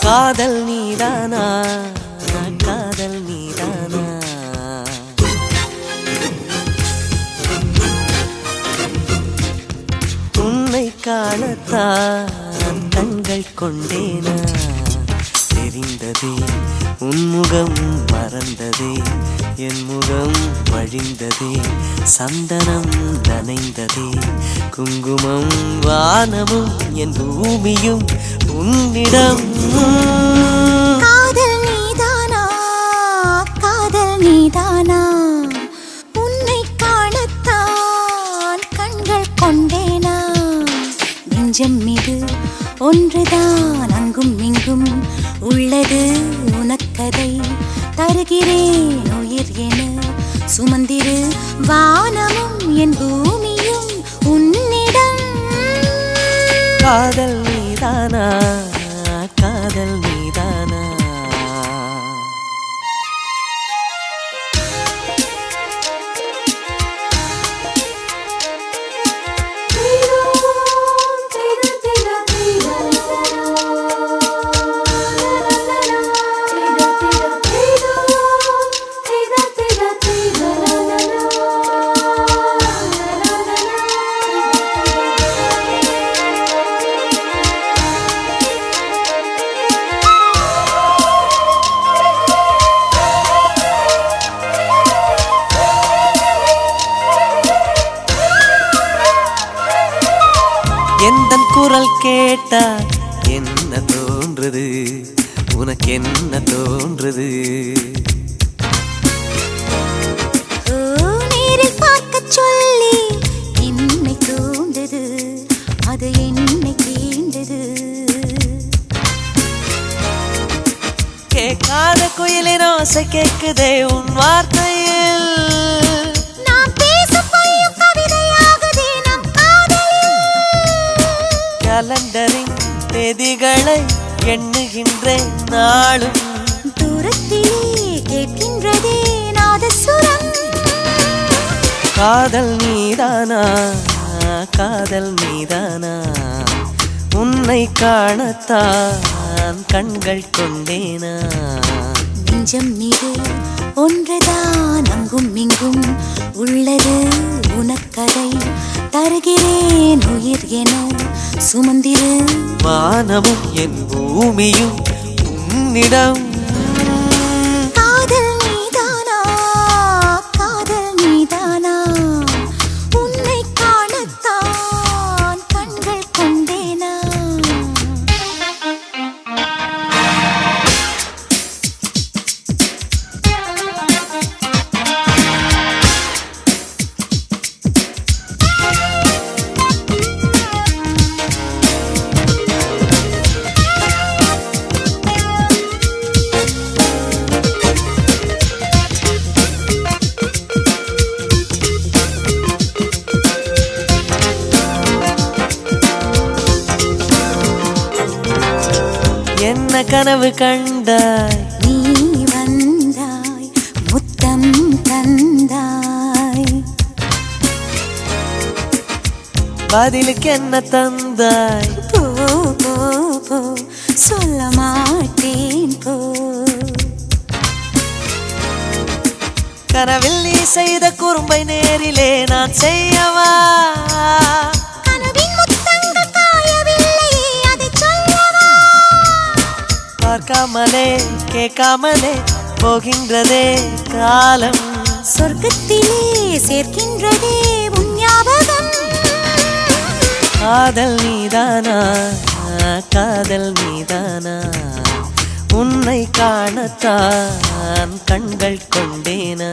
காதல் நீதானா, காதல் நீதானா, உன்னை காணத்தான் கண்கள் கொண்டேனா, தெரிந்ததே உன்முகம் மறந்ததே, என் முகம் வழிந்ததே, சந்தனம் நனைந்ததே, குங்குமம் வானமும் என் பூமியும் உன்னிடம். காதல் நீதானா, காதல் நீதானா, உன்னை காணத்தான் கண்கள் கொண்டேனா, நெஞ்சம் மீது ஒன்றுதான் அங்கும் இங்கும் உள்ளது உனக்கதை, தருகிறேன் உயிர் என சுமந்திரு, வானமும் என் பூமியும் உன்னிடம். காதல் நீதானா, காதல் நீதானா, எந்தன் குரல் கேட்டா என்ன தோன்றுது, உனக்கு என்ன தோன்றுது? நேரில் பார்க்க சொல்லி என்னை தூண்டது, அது என்னை தீண்டது. கேட்காத குயிலின் ஓசை கேட்குதே உன் வார்த்தையில், கலண்டரின் தேதிகளை எண்ணுகின்றேன் நாளும், தூரத்திலே கேட்கின்றதே நாதசுரம். காதல் நீதானா, காதல் நீதானா, உன்னை காணத்தான் கண்கள் கொண்டேனா, நெஞ்சம் மீது ஒன்றுதான் அங்கும் இங்கும் உள்ளது உனக்கதை, தருகிறேன் உயிர் என சுமந்திரு, வானமும் என் பூமியும் உன்னிடம். காதல் நீதானா, காதல் நீதானா, உன்னை காணத்தான் கண்கள் கொண்டேனா. என்ன கனவு கண்டாய், நீ வந்தாய் முத்தம் தந்தாய், பதிலுக்கு என்ன தந்தாய்? போ போ போ சொல்ல மாட்டேன் போ. கனவில் நீ செய்த குறும்பை நேரிலே நான் செய்யவா, கனவின் முத்தங்கள் காயவில்லையே அதை சொல்லவா, பார்க்காமலே கேட்காமலே போகின்றதே காலம், சொர்க்கத்திலே சேர்க்கின்றதே உன் ஞாபகம். காதல் நீதானா, காதல் நீதானா, உன்னை காணத்தான் கண்கள் கொண்டேனா,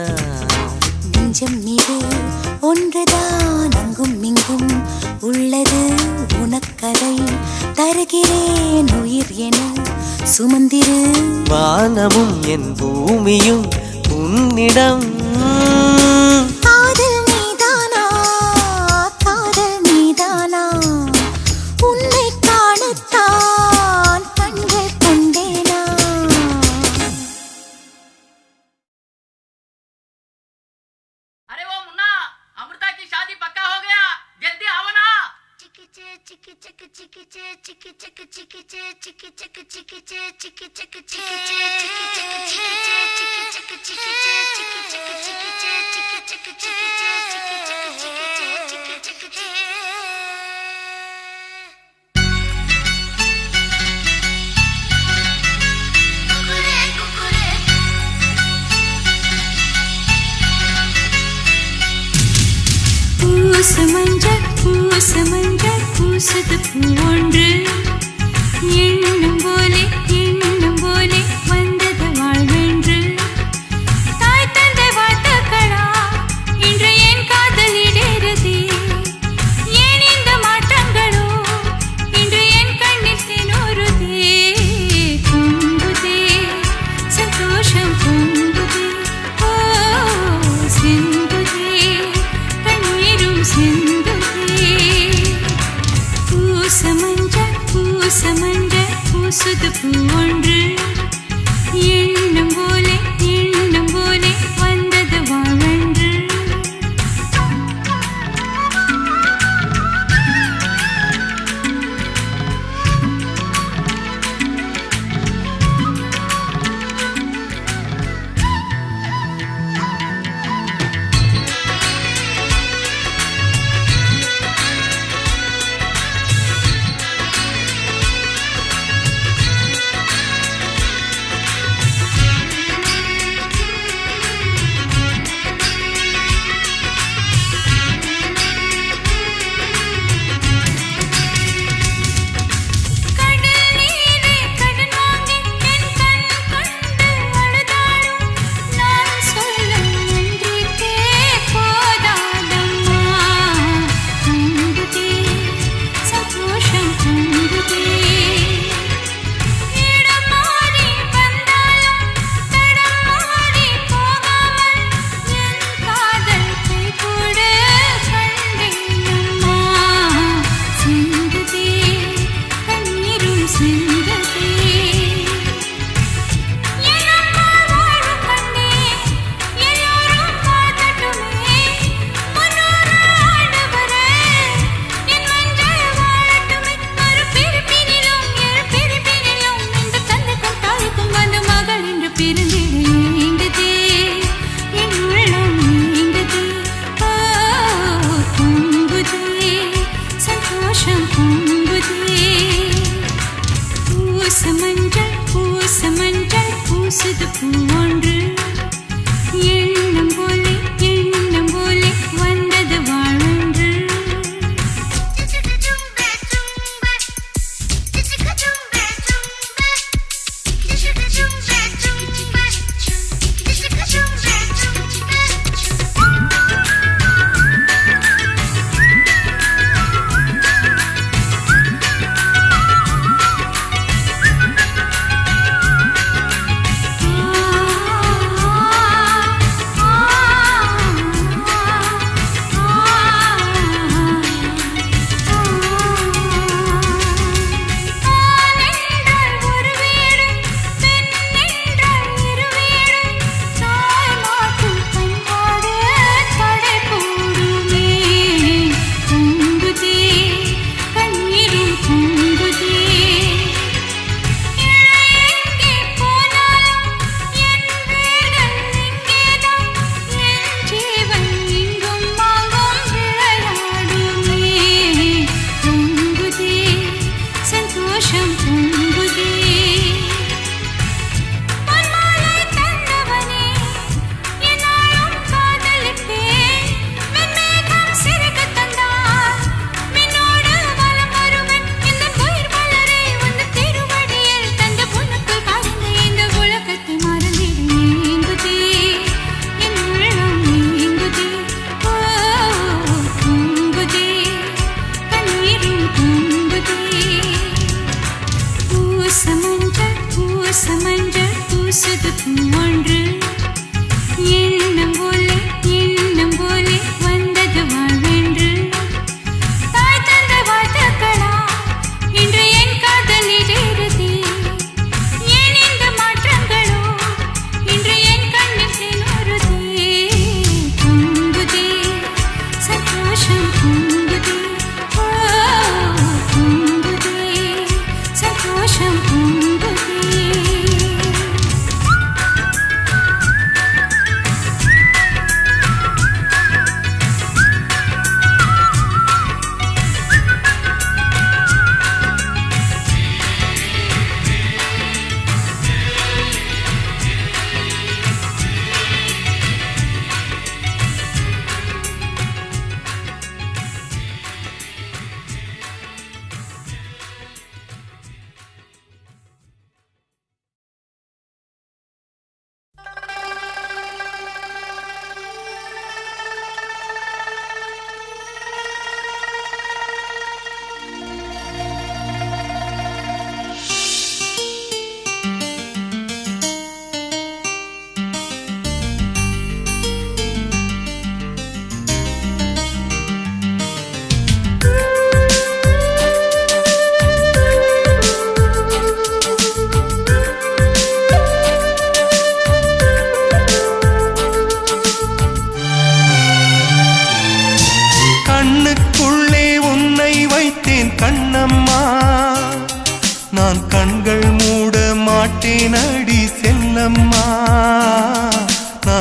நெஞ்சம் மீது ஒன்றுதான் அங்கும் இங்கும் உள்ளது உனக்கதை, தருகிறேன் உயிர் என சுமந்திரு, வானமும் என் பூமியும் உன்னிடம். பூசமஞ்சள் பூசது பூவொன்று எண்ணம் போலே வந்தது வாழ்வென்று தாய் தந்தை வாழ்த்துக்களா இன்று என் காதல் இடேறுதே ஏன் இந்த மாற்றங்களோ இன்று என் கண்ணில் தினோருதே பொங்குதே சந்தோஷம் பொங்குதே ஓ சிந்துதே கண்ணீரும் சிந்துதே பூசமஞ்சள் பூசுது பூவொன்று எண்ணம் போலே வந்தது வாழ்வென்று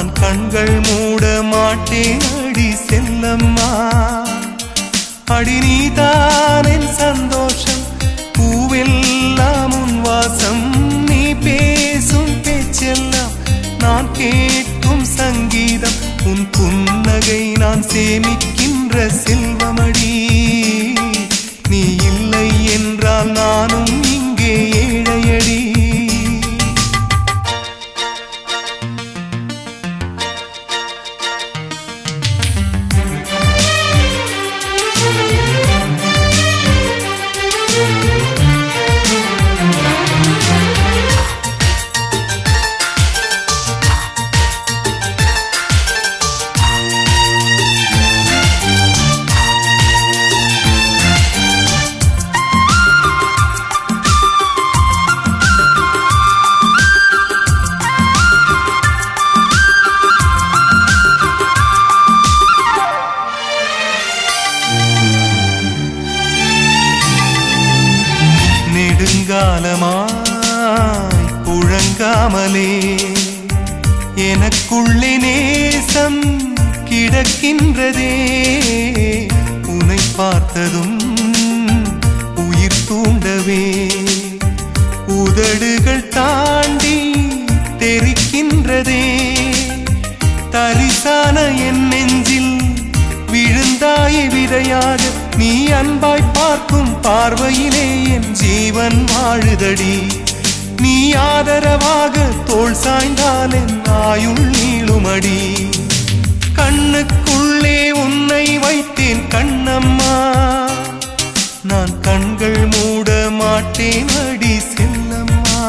நான் கண்கள் மூட மாட்டேன் அடி செல்லம்மா. அடி நீதான் என் சந்தோஷம், பூவெல்லாம் உன் வாசம். நீ பேசும் பேச்செல்லாம் நான் கேட்கும் சங்கீதம். உன் புன்னகை நான் சேமிக்கின்ற செல்வமடி. நீ இல்லை என்றால் நானும் இங்கே ஏழையடி. நெடுங்காலமாய் புழங்காமலே எனக்குள்ளே நேசம் கிடக்கின்றதே. உன்னை பார்த்ததும் உயிர் தூண்டவே உதடுகள் தாண்டி தெரிக்கின்றதே. தரிசான என் நெஞ்சில் விழுந்தாய் விதையாக. நீ அன்பாய் பார்க்கும் பார்வையிலே என் ஜீவன் வாழுதடி. நீ ஆதரவாக தோள் சாய்ந்தால் என் ஆயுள் நீளுமடி. கண்ணுக்குள்ளே உன்னை வைத்தேன் கண்ணம்மா. நான் கண்கள் மூட மாட்டேன் அடி செல்லம்மா.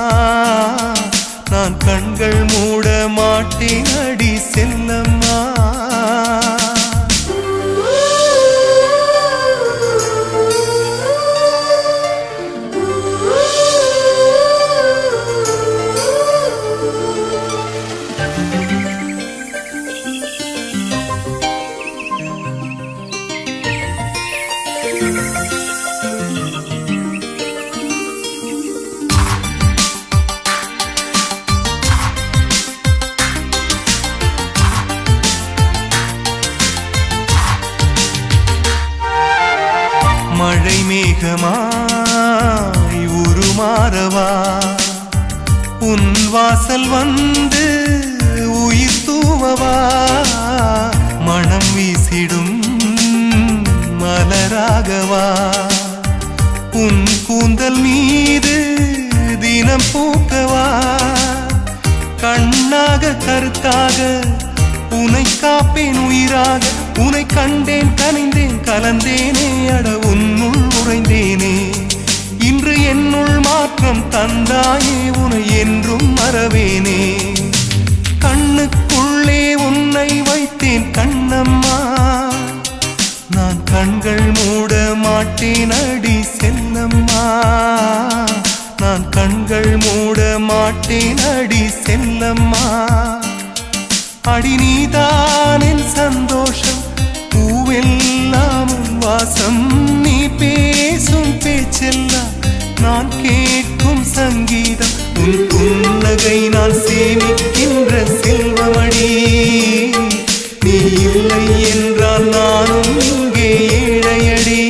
நான் கண்கள் மூட மாட்டேன் அடி செல்லம்மா. மழை மேகமாய் உருமாறவா உன் வாசல் வந்து உயிர் தூவவா. மனம் வீசிடும் மலராகவா உன் கூந்தல் மீது தினம் பூக்கவா. கண்ணாக கருத்தாக உனை காப்பேன் உயிராக. உனை கண்டேன் கனிந்தேன் கலந்தேனே அட உன்னுள் உறைந்தேனே. இன்று என்னுள் மாற்றம் தந்தாயே உனை என்றும் மறவேனே. கண்ணுக்குள்ளே உன்னை வைத்தேன் கண்ணம்மா. நான் கண்கள் மூட மாட்டேன் அடி செல்லம்மா. நான் கண்கள் மூட மாட்டேன் அடி செல்லம்மா. அடி நீதான் என் சந்தோஷம், பூவெல்லாம் உன் வாசம். நீ பேசும் பேச்செல்லாம் நான் கேட்கும் சங்கீதம். உன் புன்னகை நான் சேமிக்கின்ற செல்வமடி. நீ இல்லை என்றால் நானும் இங்கே ஏழையடி.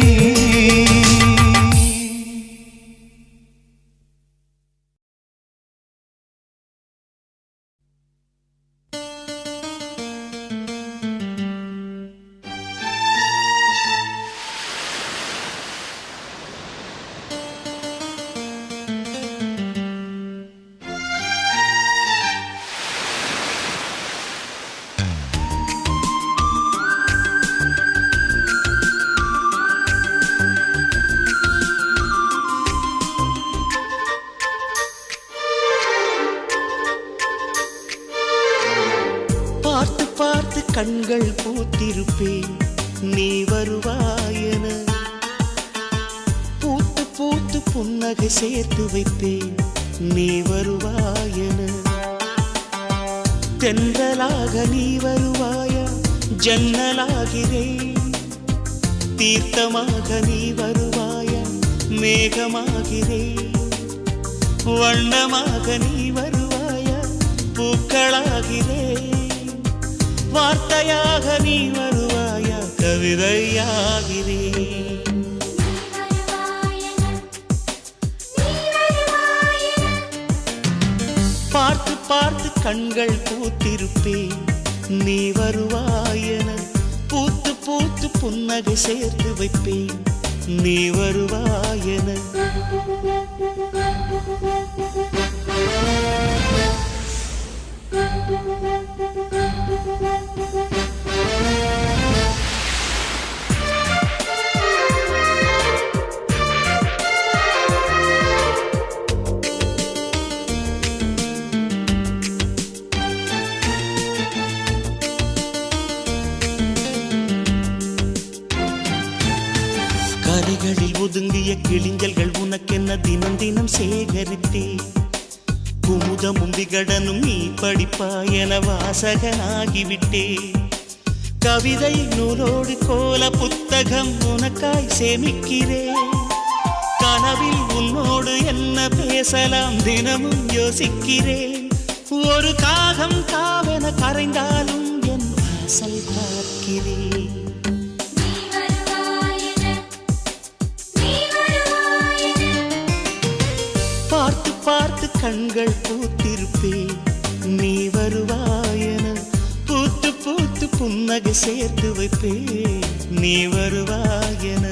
கண்கள் பூத்திருப்பேன் நீ வருவாயென. பூத்து பூத்து புன்னகை சேர்த்து வைப்பேன் நீ வருவாயென. தென்றலாக நீ வருவாயா ஜன்னலாகிறேன். தீர்த்தமாக நீ வருவாயா மேகமாகிறேன். வண்ணமாக நீ வருவாயா பூக்களாகிறேன். வார்த்தையாக நீ வருவாயா கவிதையாகிறேன். பார்த்து பார்த்து கண்கள் பூத்திருப்பேன் நீ வருவாயென, பூத்து பூத்து புன்னகை சேர்த்து வைப்பேன் நீ வருவாயென. கரைகளில் ஒதுங்கிய கிளிஞ்சல்கள் உனக்கென்ன தினம் தினம் சேகரித்தே, குமுதமும் விகடனும் நீ படிப்பாய் என வாசகனாகிவிட்டே. கவிதை நூலோடு கோல புத்தகம் உனக்காய் சேமிக்கிறேன். கனவில் உன்னோடு என்ன பேசலாம் தினமும் யோசிக்கிறேன். ஒரு காகம் காவென கரைந்தாலும் என் வாசல் பார்க்கிறேன். பார்த்து பார்த்து கண்கள் பூத்திருப்பேன் நீ வருவாயென, பூத்து பூத்து புன்னகை சேர்த்து வைப்பேன் நீ வருவாயென.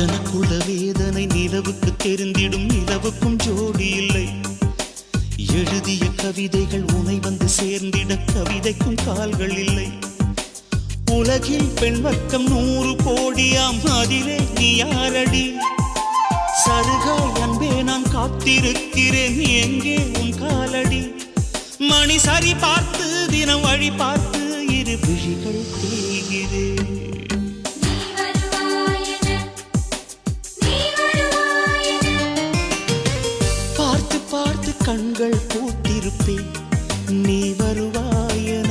எனக்குள்ள வேதனை நிலவுக்கு தெரிந்திடும், நிலவுக்கும் ஜோடி இல்லை. எழுதிய கவிதைகள் உனை வந்து சேர்ந்திட கவிதைக்கும் கால்கள் இல்லை. உலகில் பெண் வர்க்கம் 100 கோடியாம், அதிலே நீ யாரடி? சருகாய் அன்பே நான் காத்திருக்கிறேன், எங்கே உன் காலடி? மணி சரி பார்த்து தினம் வழி பார்த்து இரு விழிகள் தேய்கிறேன். பார்த்து பார்த்து கண்கள் பூத்திருப்பேன் நீ வருவாயென,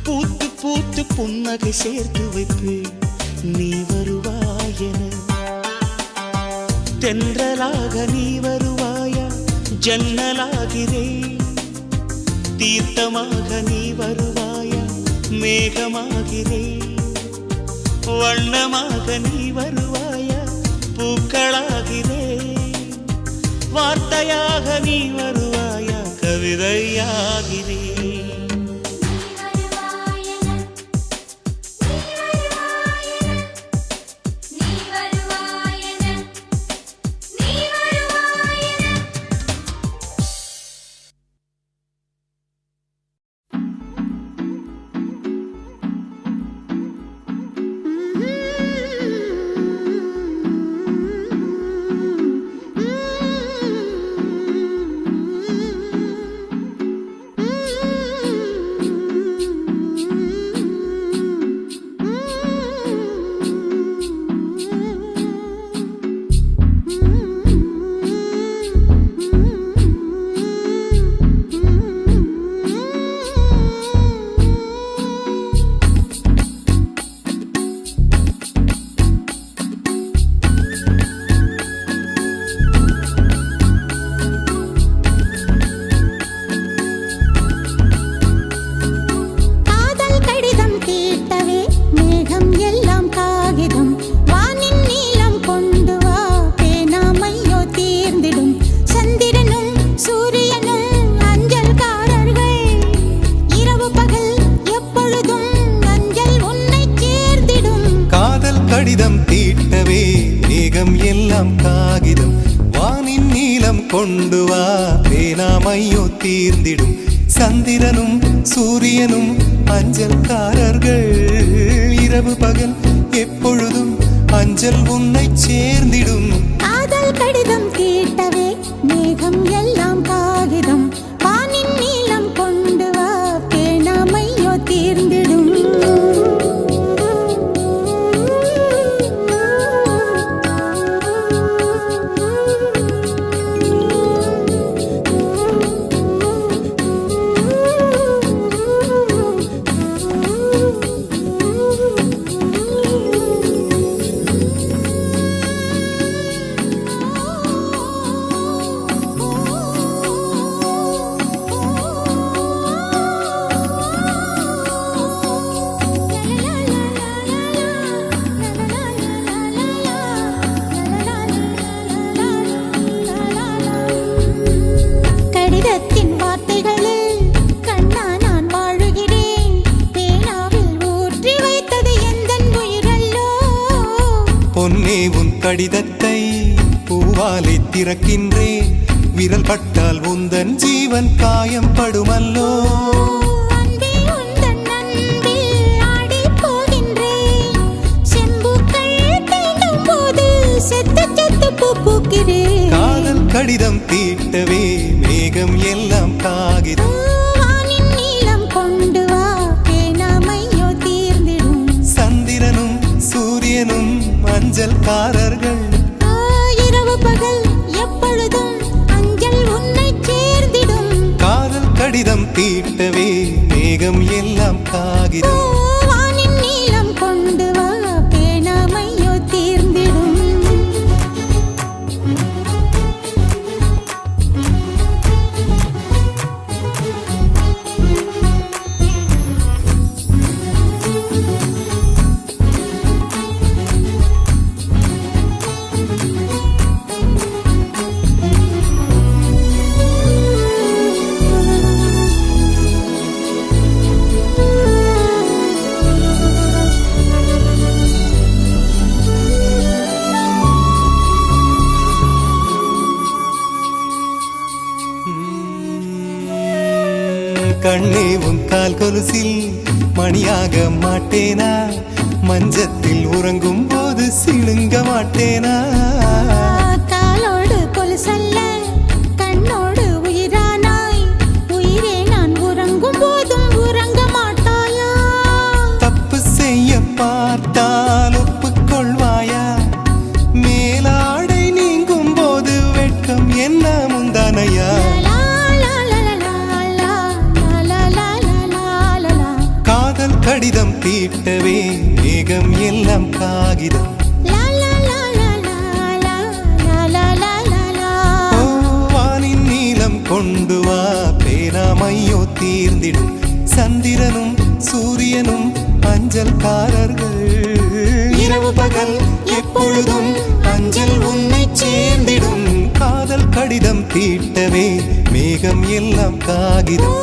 பூத்து பூத்து புன்னகை சேர்த்து வைப்பேன் நீ வருவாயென. தென்றலாக நீ வருவாயா ஜன்னலாகிறேன், தீர்த்தமாக நீ வருவாயா மேகமாகிறேன். வண்ணமாக நீ வருவாயா பூக்களாகிறேன். வார்த்தையாக நீ வருவாயா கவிதையாகிறேன். கொண்டு வா பேனாமையோ தீர்ந்திடும் சந்திரனும் சூரியனும் அஞ்சல்காரர்கள் இரவு பகல் எப்பொழுதும் அஞ்சல் உன்னை சேர்ந்திடும் காதல் கடிதம் கேட்டவே மேகம் எல்லாம் காகிதம் வானின் நீளம் கொண்டு வா பேனாமையோ கடிதத்தை பூவாலை திறக்கின்றேன். விரல் பட்டால் உந்தன் ஜீவன் காயம் படுமல்லோ. அன்பே உந்தன் அன்பில் ஆடிப் போகின்றேன். செம்புக்கள் தீண்டும் போது செத்து செத்து பூ பூக்கிறேன். காதல் கடிதம் தீட்டவே மேகம் எல்லாம் காகிதம். வானின் நீலம் கொண்டு வா பேனாமையோ தீர்ந்திடும். சந்திரனும் சூரியனும் அஞ்சல்காரர்கள். இரவு பகல் எப்பொழுதும் அஞ்சல் உன்னை சேர்ந்திடும். காதல் கடிதம் தீட்டவே மேகம் எல்லாம் காகிதம். வானின் நீலம் கொண்டு வா பேனாமையோ தீர்ந்திடும். கண்ணே உன் கால் கொலுசில் மணியாக மாட்டேனா? மஞ்சத்தில் உறங்கும் போது சிணுங்க மாட்டேனா? காலோடு கொலுசல்ல கண்ணோடு உயிரானாய். உயிரே நான் உறங்கும் போதும் உறங்க மாட்டாயா? தப்பு செய்ய பார்த்தால் ஒப்புக்கொள்வாயா? மேலாடை நீங்கும் போது வெட்கம் என்ன முந்தானையா? காதல் கடிதம் தீட்டவே மேகம் எல்லாம் காகிதம். வானின் நீலம் கொண்டு வா பேராமையோ தீர்ந்திடும். சந்திரனும் சூரியனும் அஞ்சல்காரர்கள். இரவு பகல் எப்பொழுதும் அஞ்சல் உன்னை சேர்ந்திடும். காதல் கடிதம் தீட்டவே மேகம் எல்லாம் காகிதம்.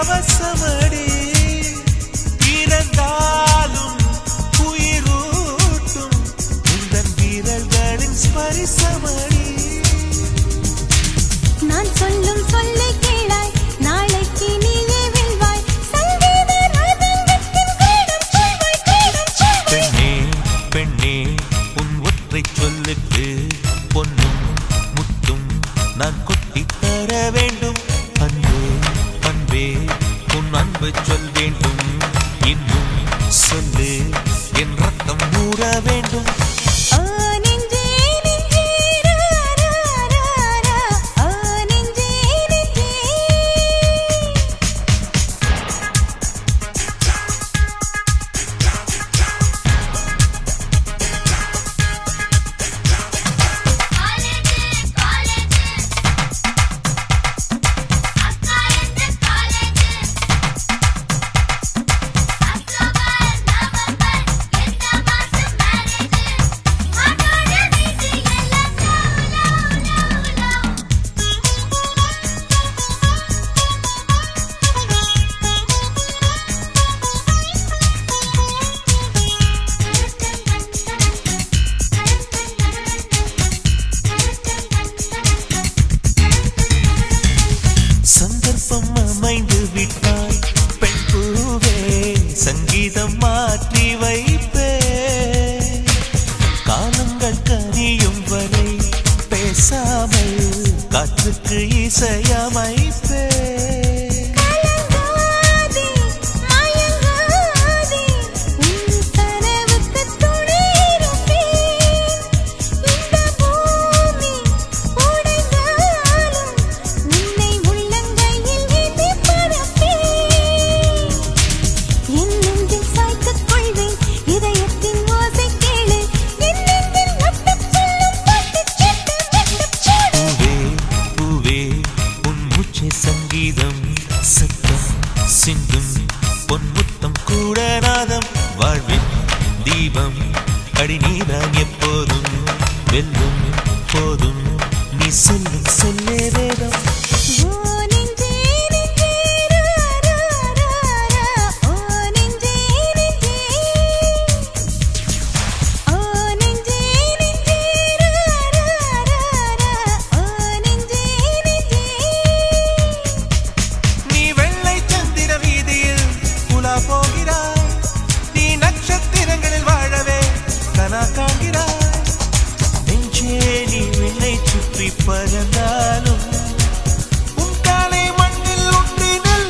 பரவசமடி இறந்தாலும் உயிரூட்டும் உந்தன் வீரர்களின் ஸ்பரிசமடி நான் சொல்லும் சொல்லை கேளாய் நாளைக்கு நீயே வெல்வாய் சங்கீத ராஜங்கத்தின் கிரீடம் சொல்வாய் பெண்ணே பெண்ணே உன் ஒற்றை சொல்லுக்கு பொன்னும் முத்தும் நான் கொட்டித் தர வேண்டும் அன்பே அன்பே உன் அன்பு சொல் வேண்டும் இன்னும் சொல்லு என் ரத்தம் ஊற வேண்டும் சந்தர்ப்பம் அமைந்து விட்டாய் பெண் பூவே சங்கீதம் மாற்றி வைப்பே காலங்கள் கனியும் வரை பேசாமல் காற்றுக்கு இசையமைப்பே சங்கீதம் சத்தம் சிந்தும் பொன்முத்தம் கூட நாதம் வாழ்வின் தீபம் அடி நீதான் எப்போதும் வெல்லும் போதும் நீ சொல்லும் சொல்லே வேதம் பறந்தாலும் உன் காலை மண்ணில் ஒன்றினல்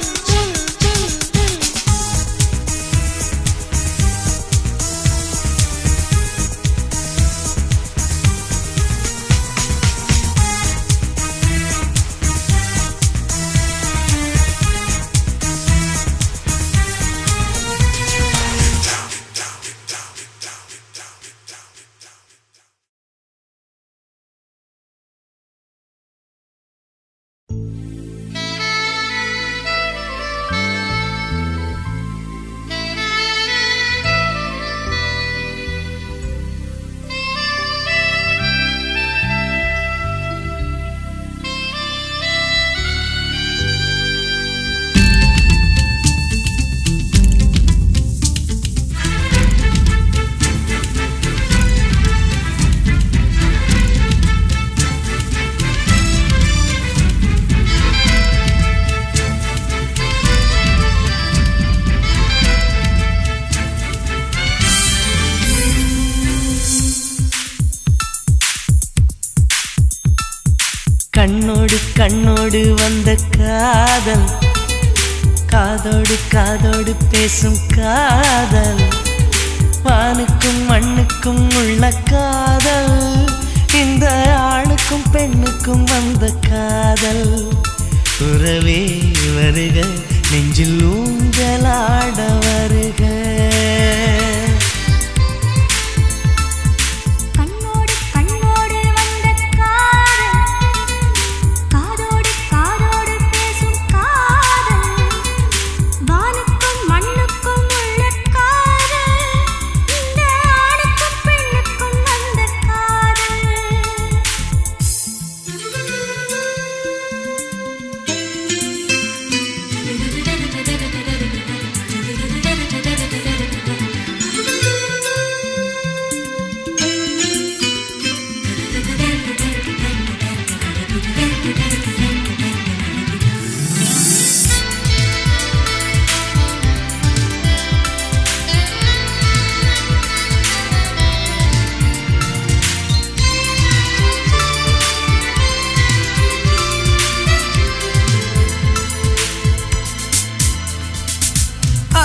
கண்ணோடு கண்ணோடு வந்த காதல் காதோடு காதோடு பேசும் காதல் வானுக்கும் மண்ணுக்கும் உள்ள காதல் இந்த ஆணுக்கும் பெண்ணுக்கும் வந்த காதல் உறவே வருக நெஞ்சில் ஊஞ்சலாட வருக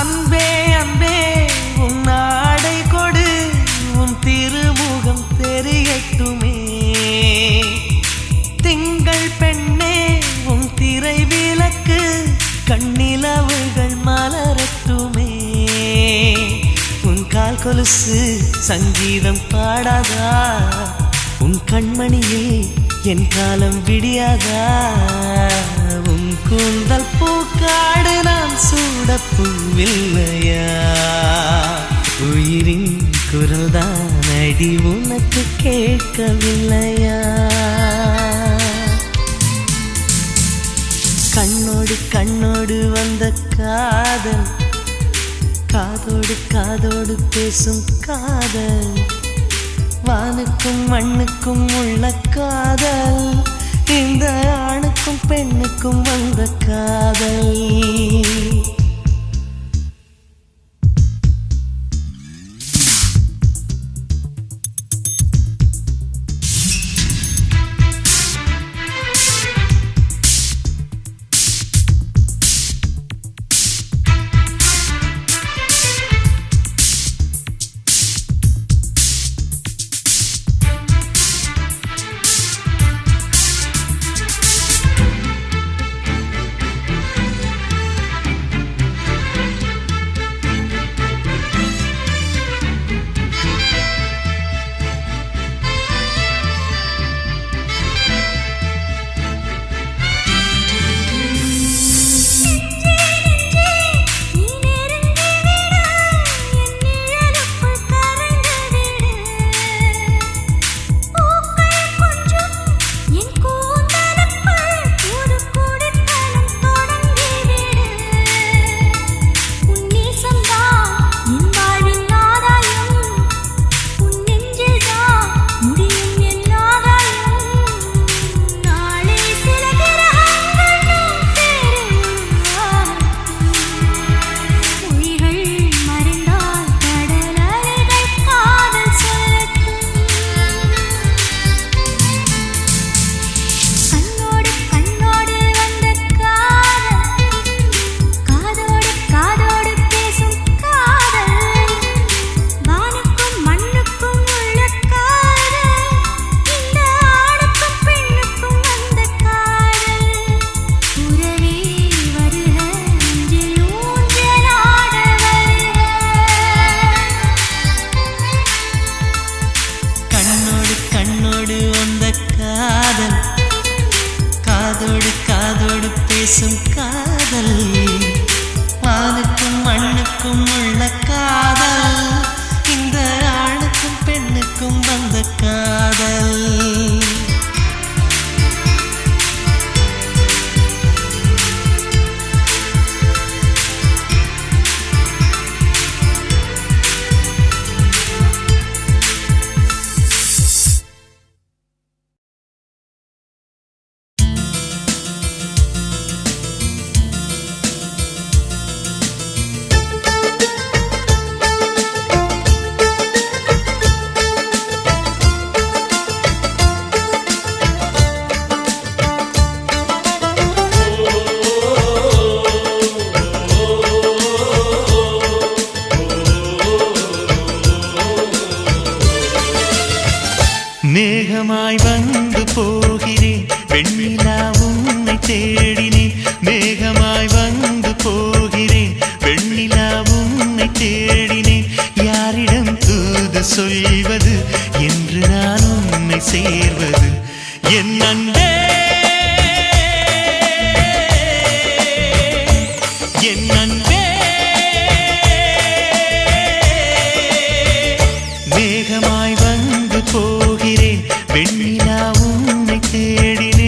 அன்பே அன்பே உன் ஆடை கொடு உன் திருமுகம் தெரியட்டுமே திங்கள் பெண்ணே உன் திரை விளக்கு கண்ணிலவுகள் மலரட்டுமே உன் கால் கொலுசு சங்கீதம் பாடாதா உன் கண்மணியில் என் காலம் விடியாதா உன் கூந்தல் பூக்காடு நான் சூடப்பூவில்லையா உயிரின் குரல் தான் அடி உனக்கு கேட்கவில்லையா கண்ணோடு கண்ணோடு வந்த காதல் காதோடு காதோடு பேசும் காதல் வானுக்கும் மண்ணுக்கும் உள்ள காதல் இந்த ஆணுக்கும் பெண்ணுக்கும் வந்த காதல் பேசும் காதல் வானுக்கும் மண்ணுக்கும் உள்ள காதல் இந்த ஆணுக்கும் பெண்ணுக்கும் வந்த காதல் மேகமாய் வந்து போகிறேன் வெண்ணிலா உன்னை தேடினேன் மேகமாய் வந்து போகிறேன் வெண்ணிலா உன்னை தேடினேன் யாரிடம் தூது சொல்வது என்று நான் உன்னை சேர்வது என் அன்பே என் அன்பே மேகமாய் வந்து போகிறேன் வெண்ணிலா உன்னை தேடினேன்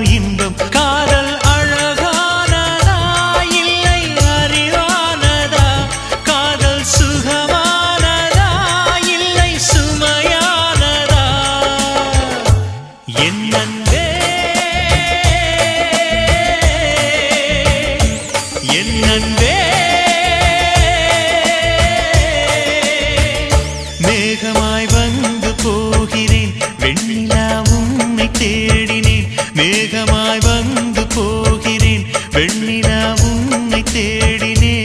தரும் இன்பம் காதல் அழகானதா இல்லை அறிவானதா காதல் சுகமானதா இல்லை சுமையானதா என் அன்பே என் அன்பே மேகமாய் வந்து போகிறேன் வெண்ணிலா உன்னை தேடினேன் மேகமாய் வந்து போகிறேன் வெண்ணிலா உன்னை தேடினேன்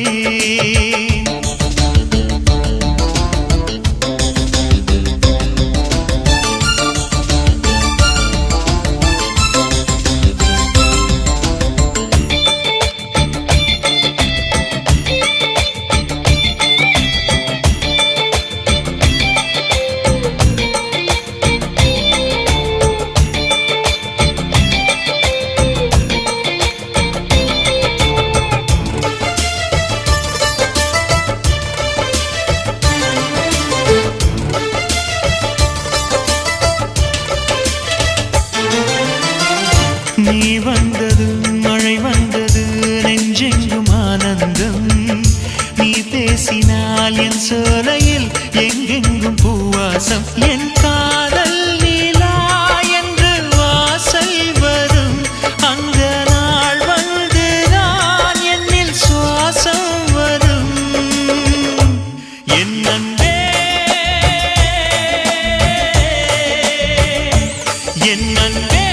நீ வந்தது மழை வந்தது நெஞ்செங்கும் ஆனந்தம் நீ பேசினால் என் சோலையில் எங்கெங்கும் பூவாசம் என் காதல் நீலா என்று வாசல் வரும் அந்த நாள் வந்துதான் என்னில் சுவாசம் வரும் என் அன்பே என் அன்பே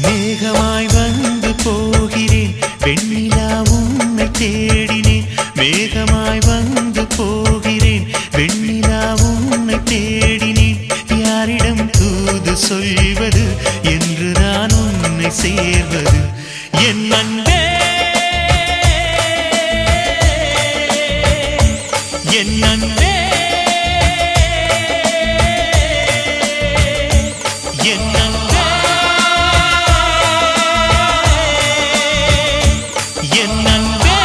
மேகமாய் வந்து போகிறேன் வெண்ணிலா உன்னை தேடினேன் மேகமாய் வந்து போகிறேன் வெண்ணிலா உன்னை தேடினேன் யாரிடம் தூது சொல்வது என்று நான் உன்னை சேர்வது என் அன்பே என் அன்பே என் அன்பே என் அன்பே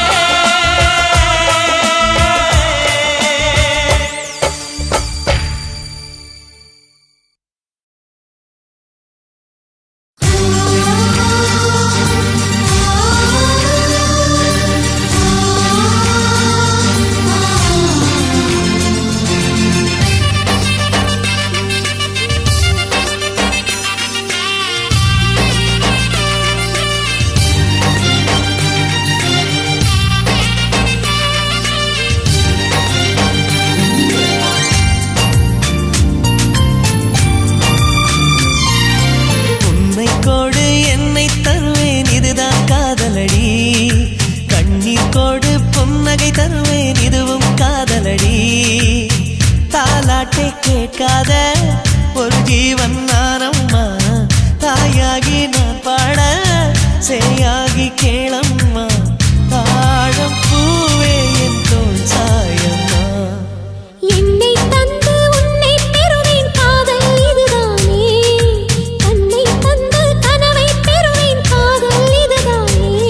உன்னை கோடு என்னை தருவேன் இதுதான் காதலடி கண்ணீர் கோடு புன்னகை தருவேன் இதுவும் காதலடி தாலாட்டை கேட்காத ஒரு ஜீவன் நானம்மா தாயாகி நான் பாட சேயாகி கேளம்மா தாழம் பூவே என் தோள் சாயம்மா என்னை தந்து உன்னை பெறுவேன் காதல் இதுதானே கண்ணை தந்து கனவை பெறுவேன் காதல் இதுதானே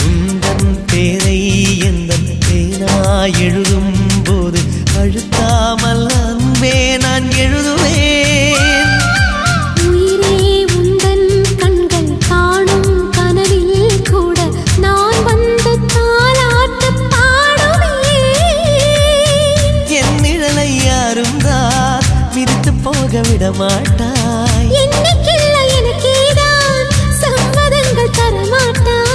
உந்தன் பேரை எந்தன் பேனாய் எழுதும் போது அழுத்தாமல் அன்பே நான் எழுதுவேன் உயிரே உந்தன் கண்கள் காணும் கனவில் கூட நான் வந்து தாலாட்டு பாடுவேன் என் நிழலை யாரும் தான் விரித்து போக விட மாட்டாய் என்னைக்கில்லை எனக்கேதான் சம்மதங்கள் தரமாட்டாய்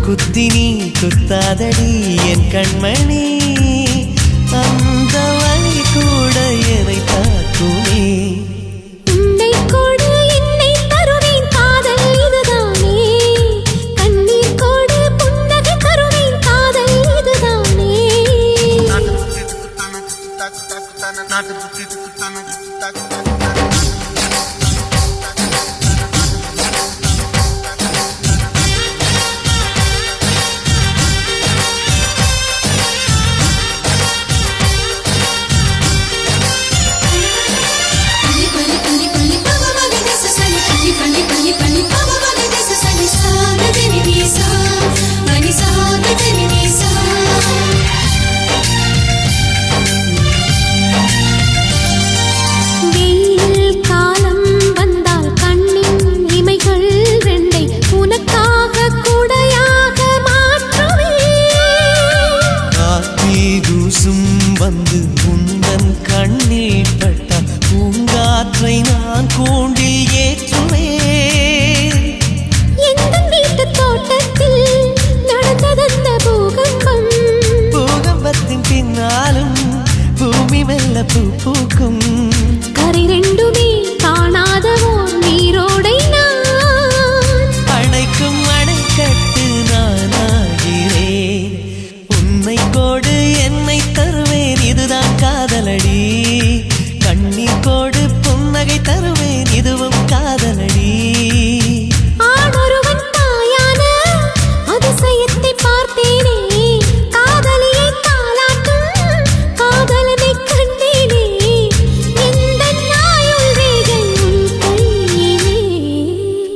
குத்தி நீ குத்தாதடி என் கண்மணி அந்த வழி கூட என்னை தாக்குமே உன்னை கொடு என்னை தருவேன் காதல் இதுதானே கண்ணீர் கொடு புன்னகை தருவேன் காதல் இதுதானே Not கொடியேற்றுவேன். எங்கள் வீட்டு தோட்டத்தில் நடந்ததந்த பூகம்பம். பூகம்பத்தின் பின்னாலும் பூமி மெல்ல பூ பூக்கும். கரை ரெண்டுமே காணாத ஓர் நீரோடை நான். அணைக்கும் அணைக்கட்டு நானாகிறேன். உன்னை கோடு என்னை தருவேன், இதுதான் காதலடி. கண்ணீர் கோடு புன்னகை தருவேன், இதுவும் காதலடி. ஆணொருவன் தாயான அதிசயத்தை பார்த்தேனே. காதலியை தாலாட்டும் காதலனை கண்டேனே. எந்தன் ஆயுள் ரேகை உன் கையிலே.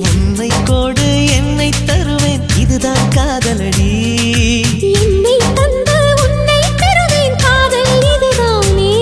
உன்னை கோடு என்னை தருவேன், இதுதான் காதலடி. என்னை தந்து உன்னை பெறுவேன், காதல் இதுதானே.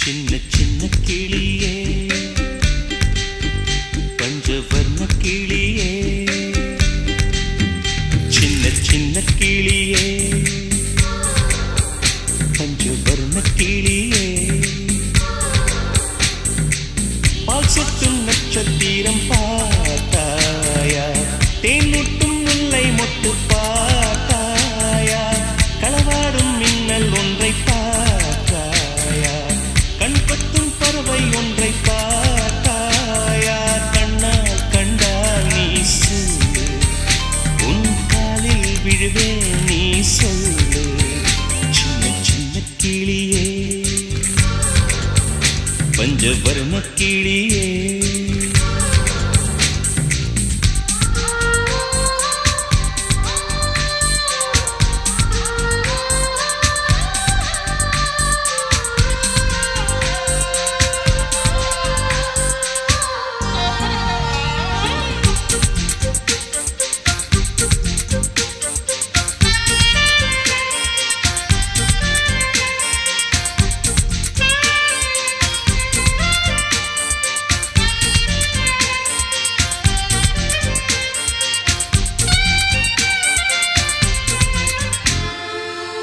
சின்ன சின்ன கிளியே, பஞ்சவர்ண கிளியே, சின்ன சின்ன கிளியே, பஞ்சவர்ண கிளியே, பால் சொட்டும் நட்சத்திரம் பார்த்தாயா, தேன் முட்டும் முல்லை மொட்டு பார்த்தாயா, களவாடும் மின்னல் ஒன்றை பார்த்தாயா, கண் கொத்தும் பறவை ஒன்றை பார்த்தாயா, கண்ணால் கண்டால் நீ சொல்லு, உன் காலில் விழுவேன் நீ சொல்லு. சின்ன சின்ன கிளியே, பஞ்சவர்ண கிளியே,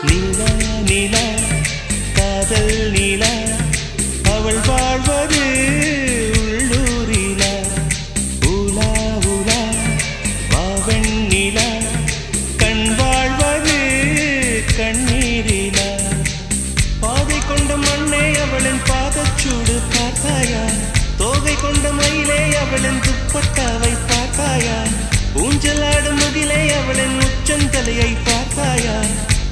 நீலா நீலா காதல் நீலா, அவள் வாழ்வது உள்ளூரிலா, ஊலா ஊலா வாவன் நீலா, கண் வாழ்வது கண்ணீரிலா, பாதை கொண்ட மண்ணே அவளின் பாதச்சூடு பார்த்தாயா, தோகை கொண்ட மயிலே அவளின் துப்பட்டாவை பார்த்தாயா, ஊஞ்சலாடும் முகிலே அவளின் உச்சந்தலையை பார்த்தாயா,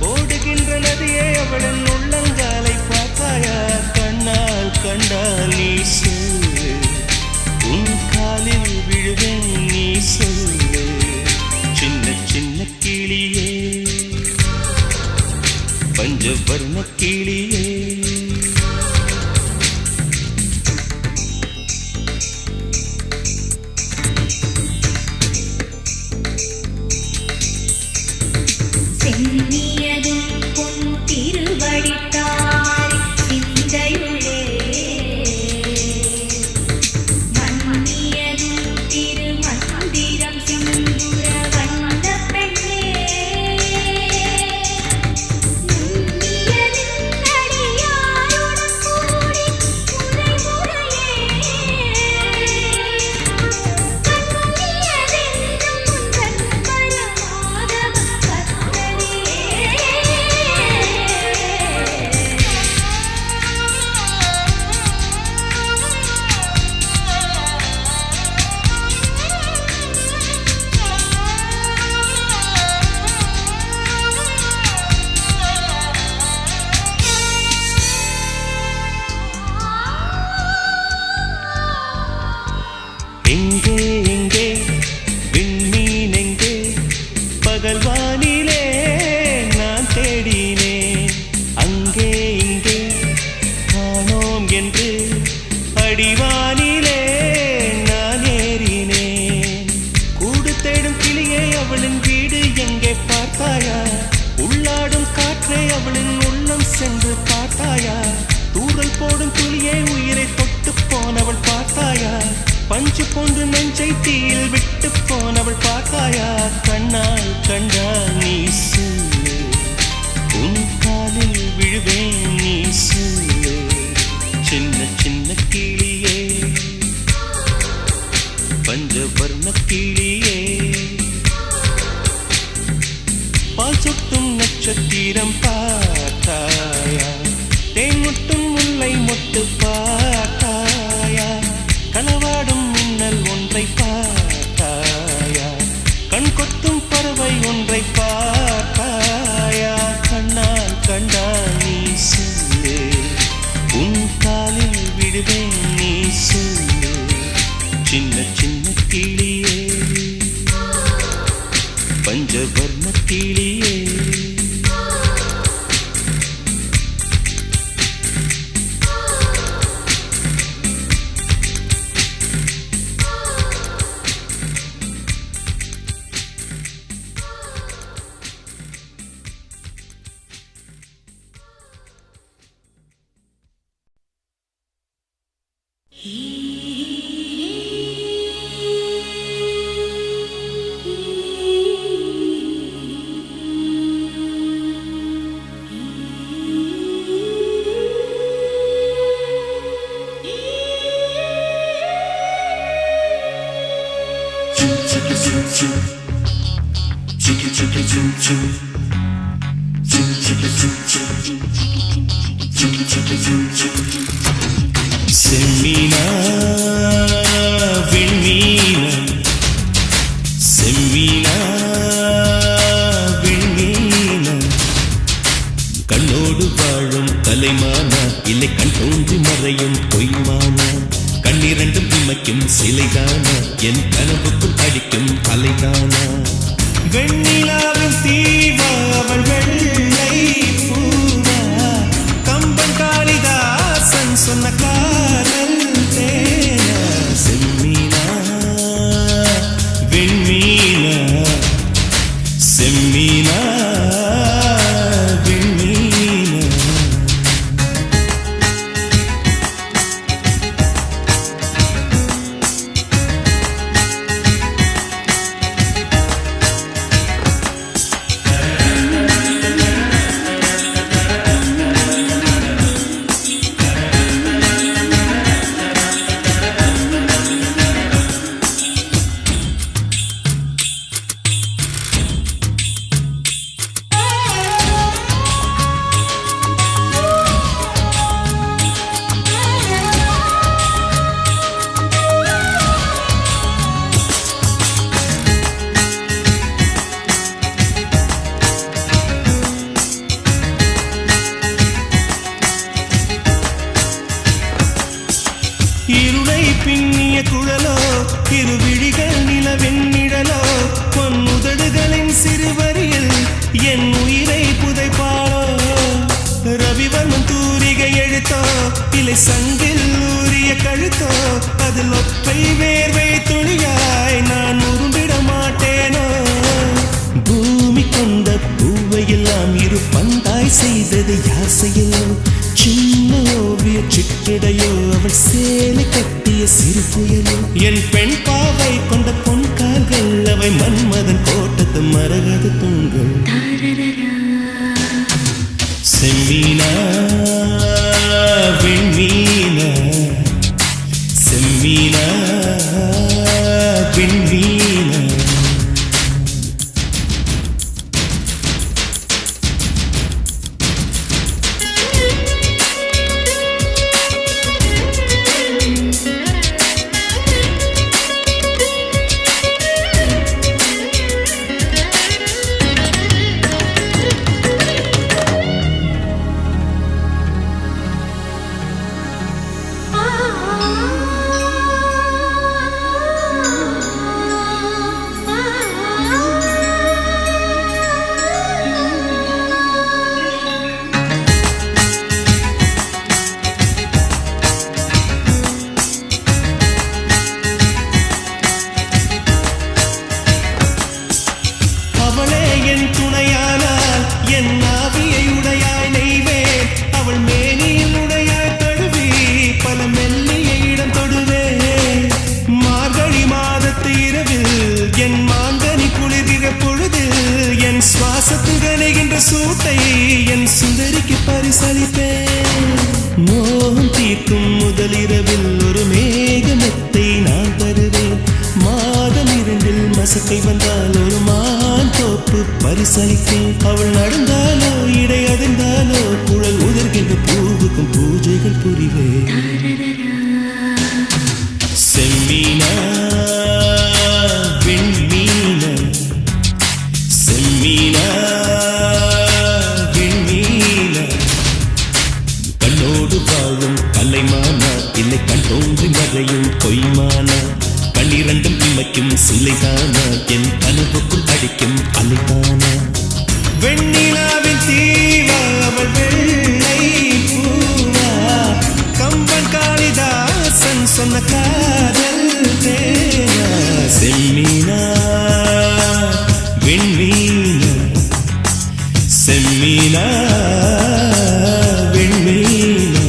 ஓடுகின்ற நதியே அவளின் உள்ளங்காலை பார்த்தாயா, கண்ணால் கண்டால் நீ சொல்லு, உன் காலில் விழுவேன் நீ சொல்லு. சின்ன சின்ன கிளியே, பஞ்சவர்ண கிளியே, சென்னியதும் பொன் திருவடித்தாய் சிந்தையுளே, மன்னியதும் திருமந்திரம் சிந்துர வந்த பெண்ணே, நுண்ணியதின் அடி அடிவானிலே நான் ஏறினேன். கூடு தேடும் கிளியே அவளின் வீடு எங்கே பார்த்தாயா? உள்ளாடும் காற்றே அவளின் உள்ளம் சென்று பார்த்தாயா? தூரல் போடும் துளியே உயிரை தொட்டு போனவள் பார்த்தாயா? பஞ்சு போன்று நெஞ்சை தீயில் விட்டு போனவள் பார்த்தாயா? கண்ணால் கண்டால் நீ சொல்லு, உன் காலில் விழுவேன் நீ சொல்லு. சின்ன சின்ன கிளியே, பஞ்சவர்ண கிளியே, பால் சொட்டும் நட்சத்திரம் பார்த்தாயா? தேன்முட்டும் முல்லை மொட்டு பார்த்தாயா? களவாடும் மின்னல் ஒன்றை பார்த்தாயா? கண் கொத்தும் பறவை ஒன்றை பார்த்தாயா? கண்ணால் கண்டால் நீ சொல்லு, உன் காலில் விடுவேன் நீ சொல்லு. சின்ன சின்ன கிளியே, பஞ்சவர்ண கிளியே. செம்மீனா விண்மீனா, செம்மீனா விண்மீனா, கண்ணோடு வாழும் கலைமானா இல்லை கண் தோன்றி மறையும் பொய்மானா? கண்ணிரண்டும் இமைக்கும் சிலைதானா, என் கனவுக்குள் அடிக்கும் அலைதானா? வெண்ணிலாவின் தீவா அவள் வெள்ளை பூவா, கம்பன் காளிதாசன் சொன்ன காதல் தேனா? செம்மீனா விண்மீனா, செம்மீனா விண்மீனா. இருளை பின்னிய குழலோ, இருவிழிகள் நிலவின் நிழலோ, பொன்னுதடுகளின் சிறுவரியில் என் உயிரை புதைப்பாளோ? ரவிவர்மன் தூரிகை எழுத்தோ, இலை சங்கில் ஊறிய கழுத்தோ, அதில் ஒற்றை வேர்வை துளியாய் நான் உரும்பிட மாட்டேனோ? பூமி கொண்ட பூவையெல்லாம் இரு பந்தாய் செய்தது யார் செயலோ? சின்ன ஓவிய சிற்றிடையோ, அவள் சேலை கட்டிய சிறு புயலோ? என் பெண் பாவை கொண்ட பொன் கால்கள், அவை மன்மதன் கோட்டத்து மரகத தூண்கள். செம்மீனா விண்மீனா, செம்மீனா விண்மீனா. இல்லை கண் தோன்றி மறையும் பொய்மானா கண்ணிரண்டும் இமைக்கும் சிலைதானா என் கனவுக்குள் அடிக்கும் அலைதானா வெண்ணிலாவின் தீவா அவள் வெள்ளை பூவா கம்பன் காளிதாசன் சொன்ன காதல் தேனா செம்மீனா வெண்மீனா செம்மீனா வெண்மீனா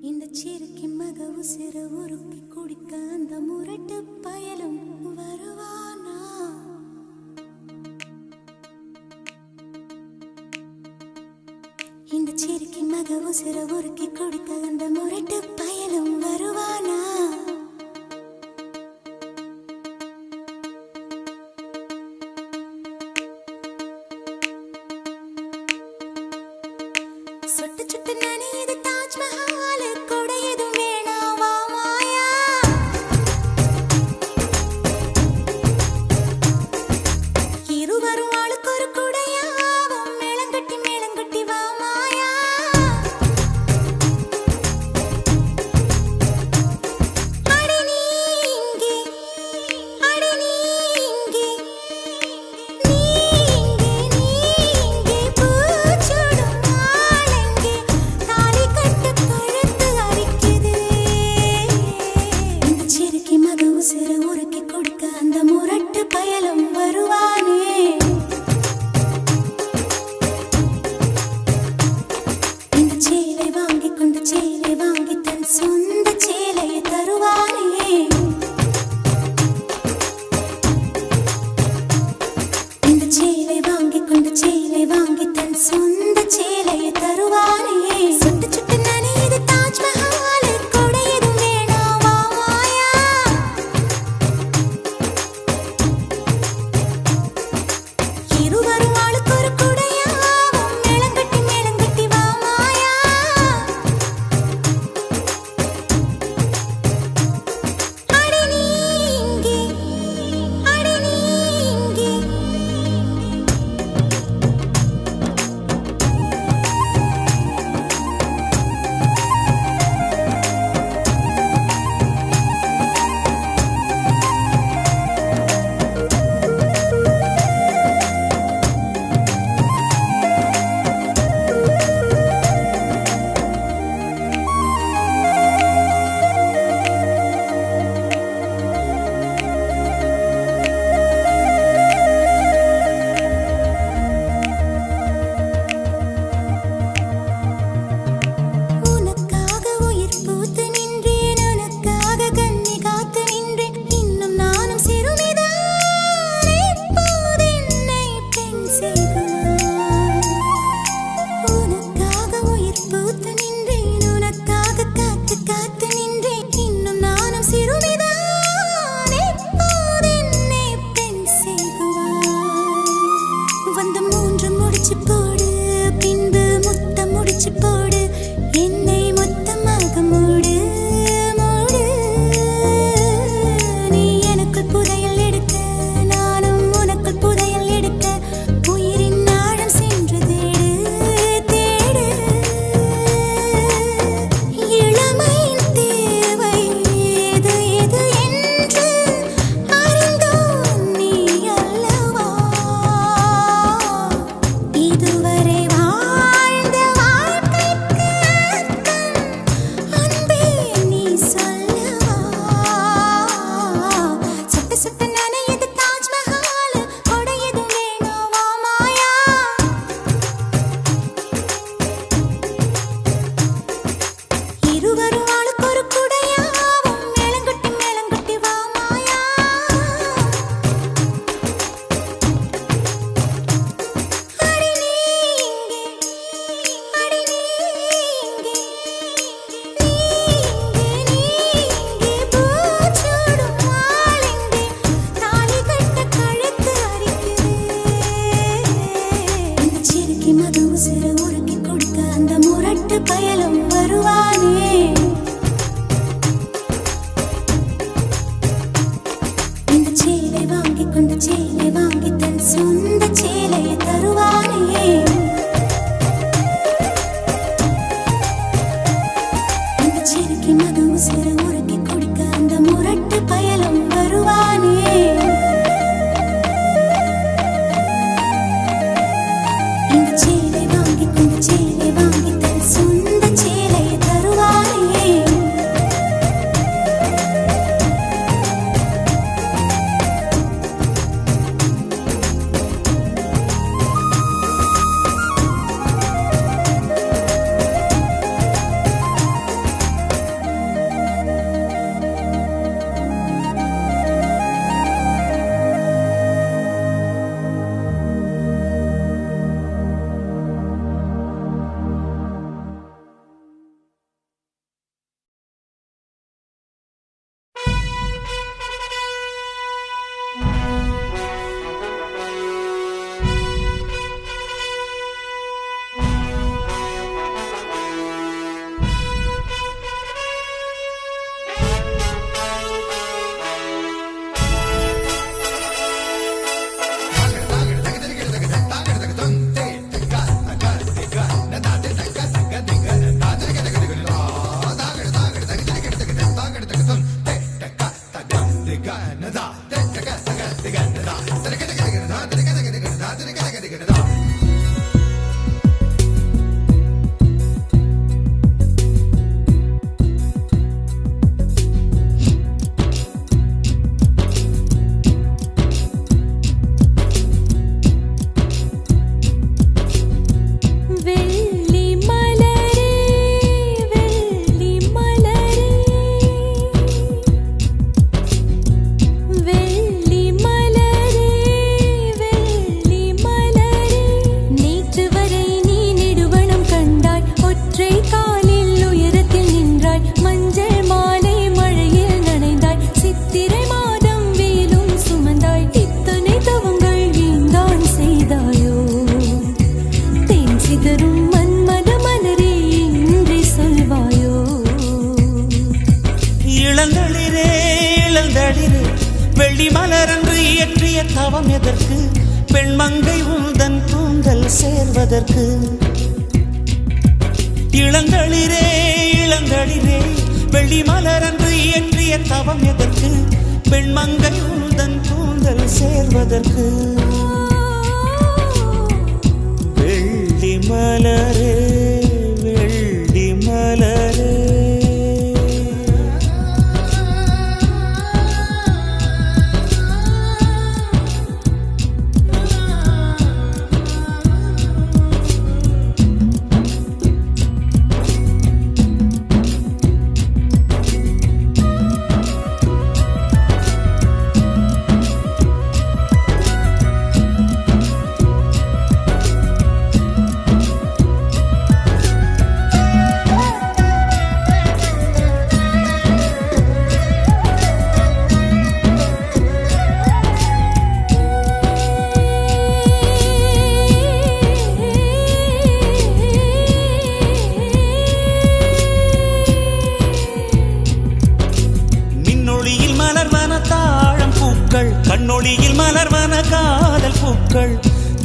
இந்த சிறுக்கி மக உசிறு உருக்கி குடிக்க அந்த முரட்டு பயலும் வருவானா இந்த சிறுக்கி மக உசிறு உருக்கி குடிக்க அந்த முரட்டு பயலும் வருவானா சொட்டு சுட்டு நனையுது தாஜ்மஹால் கூட எதுவும் வேணாவா மாயா இருவரும் ஆளுக்கு ஒரு குடையாவும் மேளங்கட்டி வா மாயா அடி நீ இங்கே பூச்சுடும் நாளெங்கே தாலி கட்டு கழுத்து எதற்கு பெண்மங்கை உந்தன் கூந்தல் சேர்வதற்கு இளந்தளிரே இளந்தளிரே வெள்ளி மலரன்று இயற்றிய தவம் எதற்கு பெண்மங்கை உந்தன் கூந்தல் சேர்வதற்கு வெள்ளி மலரே வெள்ளி மலரே கண்ணொளியில் மலர்வன காதல் பூக்கள்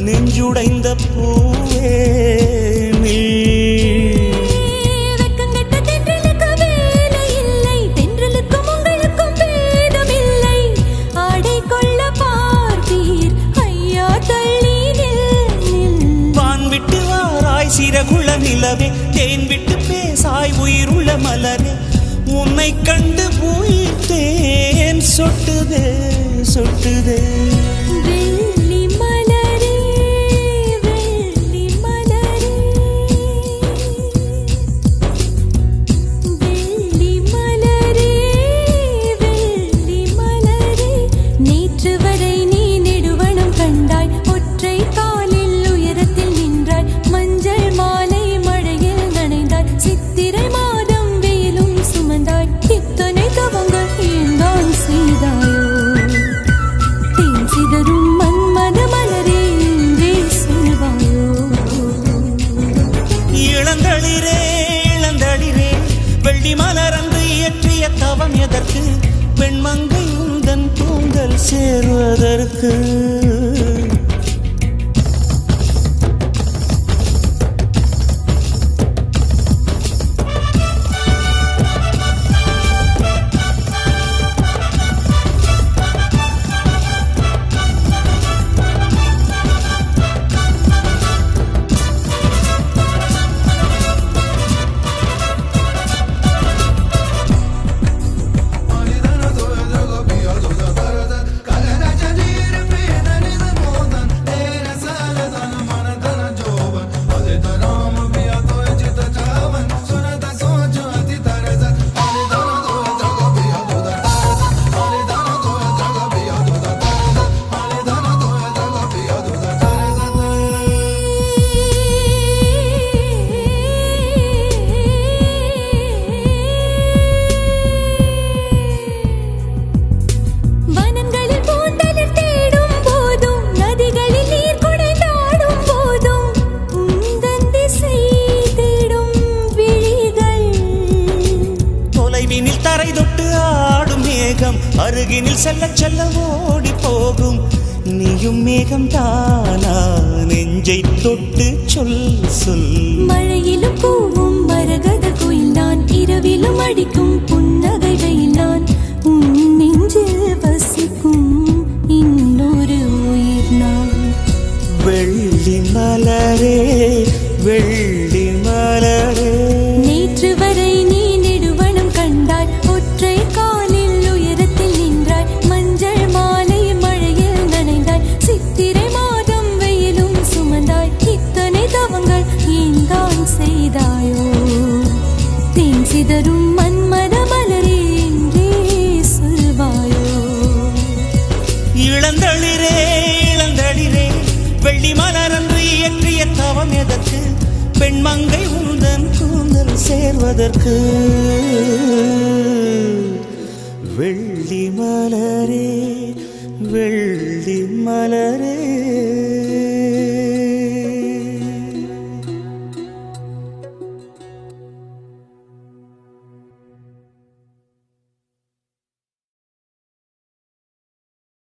நெஞ்சுடைந்த பூவே வெக்கங்கட்ட தென்றலுக்கு வேலை இல்லை தென்றலுக்கும் உங்களுக்கும் பேதமில்லை ஆடை கொள்ள பார்த்தீர் ஐயா தள்ளி வான் விட்டு வாராய் சிறகுள்ள நிலவே தேன் விட்டு பேசாய் உயிருள்ள மலரே உன்னை கண்டு உயிர் தேன் சொட்டுதே சொட்டுதே வெள்ளி மலரே வெள்ளி மலரே வெள்ளி மலரே வெள்ளி மலரே நேற்று வரை நீ நெடுவனம் கண்டாய் ஒற்றை காலில் உயரத்தில் நின்றாய் மஞ்சள் மாலை மழையில் நனைந்தாய் சித்திரை மாதம் வெயிலும் சுமந்தாய் இத்தனை தவங்கள் ஏந்தான் செய்தாயோ சிதறும் மன்மத மலரே என்றே சொல்வாயோ இளந்தளிரே இளந்தளிரே வெள்ளி மலரன்று இயற்றிய தவம் எதற்கு பெண்மங்கை உந்தன் கூந்தல் சேர்வதற்கு அருகினில் செல்ல செல்ல ஓடி போகும் நீயும் மேகம் தானா நெஞ்சை தொட்டு சொல் சொல் மழையிலும் பூவும் மரகத குயில் நான் இரவிலும் அடிக்கும் புன்னகை வெயில் நான் உன் நெஞ்சில் வசிக்கும் இன்னொரு உயிர் நான் வெள்ளி மலரே வெள்ளி மலரே நேற்று வரை நீ நெடுவனம் கண்டாய் ஒற்றை காலில் உயரத்தில் நின்றாய் மஞ்சள் மாலை மழையில் நனைந்தாய் சித்திரை மாதம் வெயிலும் சுமந்தாய் இத்தனை தவங்கள் ஏந்தான் செய்தாயோ தேன் சிதறும் மன்மத மலரே என்றே சொல்வாயோ இளந்தளிரே இளந்தளிரே வெள்ளி மலரன்று இயற்றிய தவம் எதற்கு பெண்மங்கை உந்தன் கூந்தல் சேர்வதற்கு வெள்ளி மலரே வெள்ளி மலரே